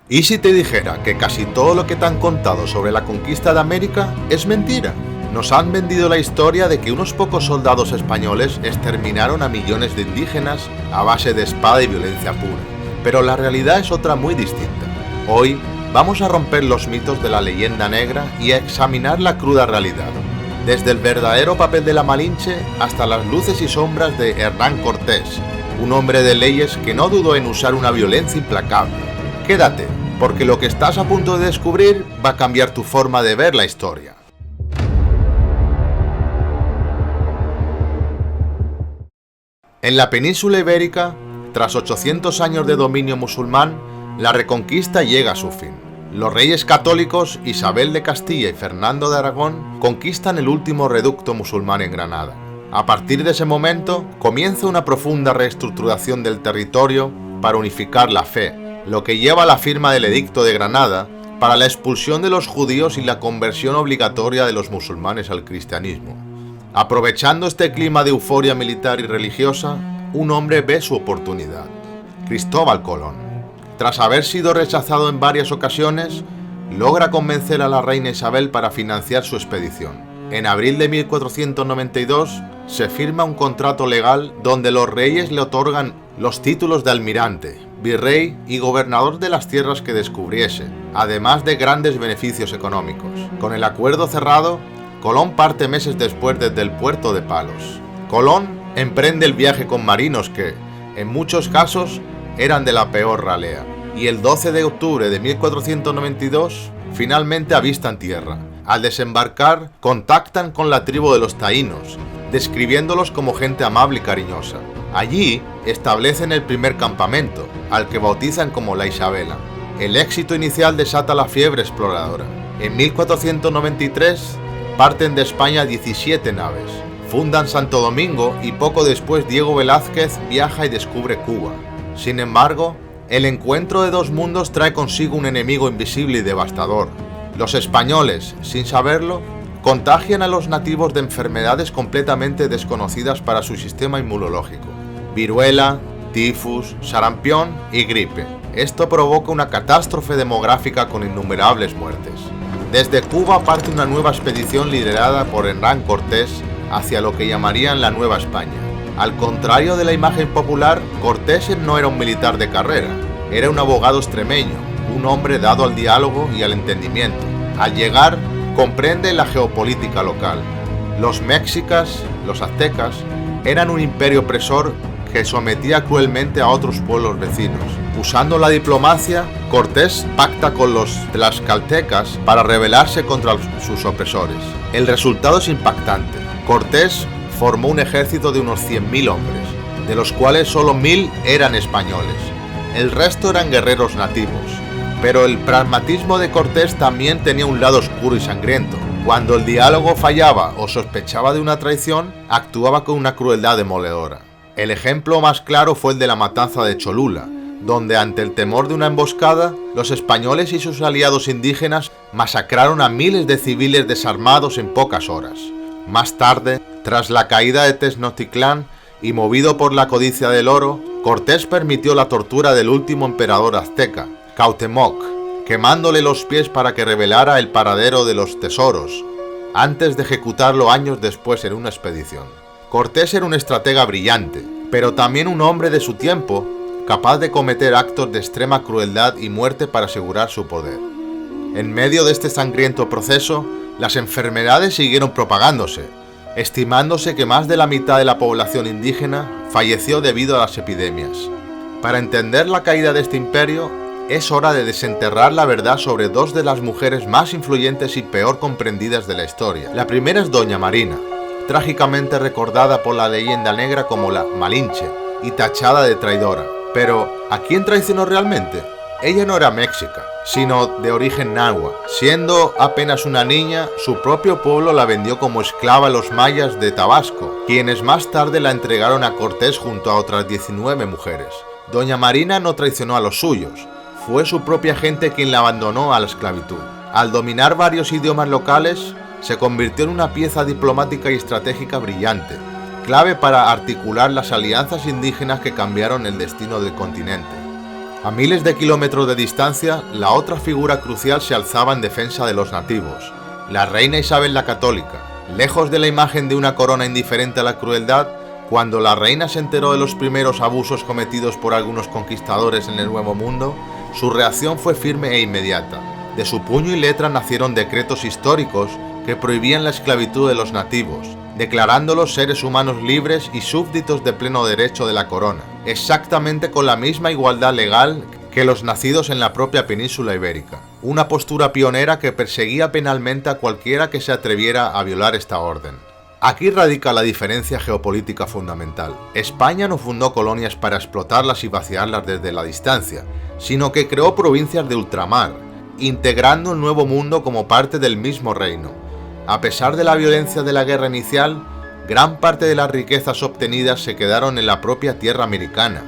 ¿Y si te dijera que casi todo lo que te han contado sobre la conquista de América es mentira? Nos han vendido la historia de que unos pocos soldados españoles exterminaron a millones de indígenas a base de espada y violencia pura. Pero la realidad es otra muy distinta. Hoy vamos a romper los mitos de la leyenda negra y a examinar la cruda realidad. Desde el verdadero papel de la Malinche hasta las luces y sombras de Hernán Cortés, un hombre de leyes que no dudó en usar una violencia implacable. Quédate, porque lo que estás a punto de descubrir va a cambiar tu forma de ver la historia. En la península ibérica, tras 800 años de dominio musulmán, la reconquista llega a su fin. Los reyes católicos Isabel de Castilla y Fernando de Aragón conquistan el último reducto musulmán en Granada. A partir de ese momento, comienza una profunda reestructuración del territorio para unificar la fe, lo que lleva a la firma del Edicto de Granada para la expulsión de los judíos y la conversión obligatoria de los musulmanes al cristianismo. Aprovechando este clima de euforia militar y religiosa, un hombre ve su oportunidad: Cristóbal Colón. Tras haber sido rechazado en varias ocasiones, logra convencer a la reina Isabel para financiar su expedición. En abril de 1492 se firma un contrato legal donde los reyes le otorgan los títulos de almirante, virrey y gobernador de las tierras que descubriese, además de grandes beneficios económicos. Con el acuerdo cerrado, Colón parte meses después desde el puerto de Palos. Colón emprende el viaje con marinos que, en muchos casos, eran de la peor ralea, y el 12 de octubre de 1492 finalmente avistan tierra. Al desembarcar, contactan con la tribu de los taínos, describiéndolos como gente amable y cariñosa. Allí establecen el primer campamento, al que bautizan como la Isabela. El éxito inicial desata la fiebre exploradora. En 1493 parten de España 17 naves, fundan Santo Domingo y poco después Diego Velázquez viaja y descubre Cuba. Sin embargo, el encuentro de dos mundos trae consigo un enemigo invisible y devastador. Los españoles, sin saberlo, contagian a los nativos de enfermedades completamente desconocidas para su sistema inmunológico: viruela, tifus, sarampión y gripe. Esto provoca una catástrofe demográfica con innumerables muertes. Desde Cuba parte una nueva expedición liderada por Hernán Cortés hacia lo que llamarían la Nueva España. Al contrario de la imagen popular, Cortés no era un militar de carrera, era un abogado extremeño, un hombre dado al diálogo y al entendimiento. Al llegar, comprende la geopolítica local. Los mexicas, los aztecas, eran un imperio opresor que sometía cruelmente a otros pueblos vecinos. Usando la diplomacia, Cortés pacta con los tlaxcaltecas para rebelarse contra sus opresores. El resultado es impactante. Cortés formó un ejército de unos 100.000 hombres, de los cuales solo 1.000 eran españoles. El resto eran guerreros nativos. Pero el pragmatismo de Cortés también tenía un lado oscuro y sangriento. Cuando el diálogo fallaba o sospechaba de una traición, actuaba con una crueldad demoledora. El ejemplo más claro fue el de la matanza de Cholula, donde ante el temor de una emboscada, los españoles y sus aliados indígenas masacraron a miles de civiles desarmados en pocas horas. Más tarde, tras la caída de Tenochtitlán y movido por la codicia del oro, Cortés permitió la tortura del último emperador azteca, Cuauhtémoc, quemándole los pies para que revelara el paradero de los tesoros, antes de ejecutarlo años después en una expedición. Cortés era un estratega brillante, pero también un hombre de su tiempo, capaz de cometer actos de extrema crueldad y muerte para asegurar su poder. En medio de este sangriento proceso, las enfermedades siguieron propagándose, estimándose que más de la mitad de la población indígena falleció debido a las epidemias. Para entender la caída de este imperio, es hora de desenterrar la verdad sobre dos de las mujeres más influyentes y peor comprendidas de la historia. La primera es Doña Marina, trágicamente recordada por la leyenda negra como la Malinche y tachada de traidora. Pero, ¿a quién traicionó realmente? Ella no era mexica, sino de origen nahua. Siendo apenas una niña, su propio pueblo la vendió como esclava a los mayas de Tabasco, quienes más tarde la entregaron a Cortés junto a otras 19 mujeres. Doña Marina no traicionó a los suyos, fue su propia gente quien la abandonó a la esclavitud. Al dominar varios idiomas locales, se convirtió en una pieza diplomática y estratégica brillante, clave para articular las alianzas indígenas que cambiaron el destino del continente. A miles de kilómetros de distancia, la otra figura crucial se alzaba en defensa de los nativos, la reina Isabel la Católica. Lejos de la imagen de una corona indiferente a la crueldad, cuando la reina se enteró de los primeros abusos cometidos por algunos conquistadores en el Nuevo Mundo, su reacción fue firme e inmediata. De su puño y letra nacieron decretos históricos que prohibían la esclavitud de los nativos, declarándolos seres humanos libres y súbditos de pleno derecho de la corona, exactamente con la misma igualdad legal que los nacidos en la propia península ibérica. Una postura pionera que perseguía penalmente a cualquiera que se atreviera a violar esta orden. Aquí radica la diferencia geopolítica fundamental. España no fundó colonias para explotarlas y vaciarlas desde la distancia, sino que creó provincias de ultramar, integrando el Nuevo Mundo como parte del mismo reino. A pesar de la violencia de la guerra inicial, gran parte de las riquezas obtenidas se quedaron en la propia tierra americana.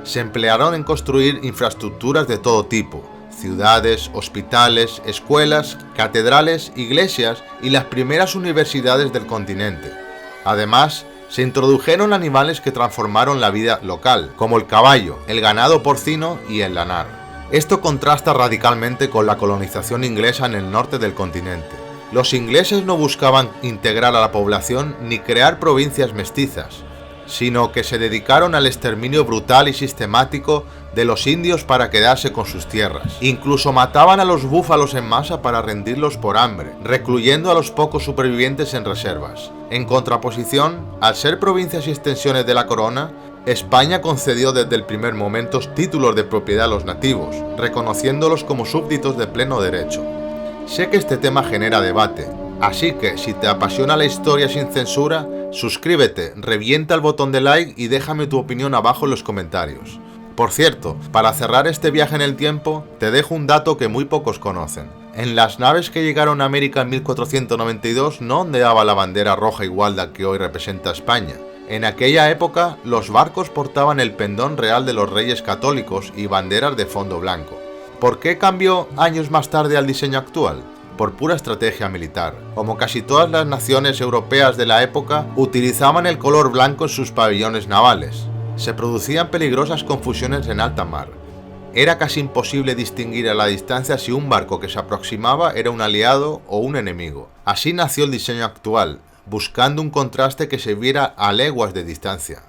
Se emplearon en construir infraestructuras de todo tipo: ciudades, hospitales, escuelas, catedrales, iglesias y las primeras universidades del continente. Además, se introdujeron animales que transformaron la vida local, como el caballo, el ganado porcino y el lanar. Esto contrasta radicalmente con la colonización inglesa en el norte del continente. Los ingleses no buscaban integrar a la población ni crear provincias mestizas, sino que se dedicaron al exterminio brutal y sistemático de los indios para quedarse con sus tierras. Incluso mataban a los búfalos en masa para rendirlos por hambre, recluyendo a los pocos supervivientes en reservas. En contraposición, al ser provincias y extensiones de la corona, España concedió desde el primer momento títulos de propiedad a los nativos, reconociéndolos como súbditos de pleno derecho. Sé que este tema genera debate, así que si te apasiona la historia sin censura, suscríbete, revienta el botón de like y déjame tu opinión abajo en los comentarios. Por cierto, para cerrar este viaje en el tiempo, te dejo un dato que muy pocos conocen. En las naves que llegaron a América en 1492 no ondeaba la bandera roja igualda que hoy representa España. En aquella época, los barcos portaban el pendón real de los reyes católicos y banderas de fondo blanco. ¿Por qué cambió años más tarde al diseño actual? Por pura estrategia militar. Como casi todas las naciones europeas de la época, utilizaban el color blanco en sus pabellones navales. Se producían peligrosas confusiones en alta mar. Era casi imposible distinguir a la distancia si un barco que se aproximaba era un aliado o un enemigo. Así nació el diseño actual, buscando un contraste que se viera a leguas de distancia.